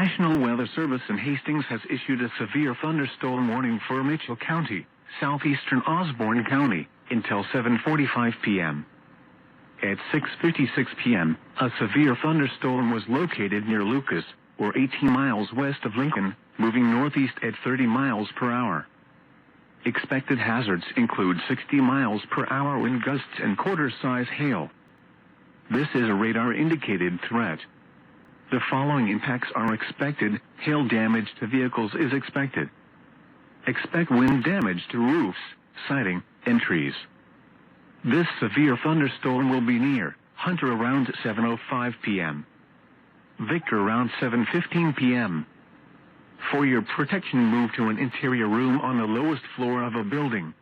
National Weather Service in Hastings has issued a severe thunderstorm warning for Mitchell County, Southeastern Osborne County, until 7:45 p.m. At 6:56 p.m., a severe thunderstorm was located near Lucas, or 18 miles west of Lincoln, moving northeast at 30 miles per hour. Expected hazards include 60 miles per hour wind gusts and quarter-size hail. This is a radar-indicated threat. The following impacts are expected. Hail damage to vehicles is expected. Expect wind damage to roofs, siding, and trees. This severe thunderstorm will be near Hunter around 7:05 p.m. Victor around 7:15 p.m. For your protection, move to an interior room on the lowest floor of a building.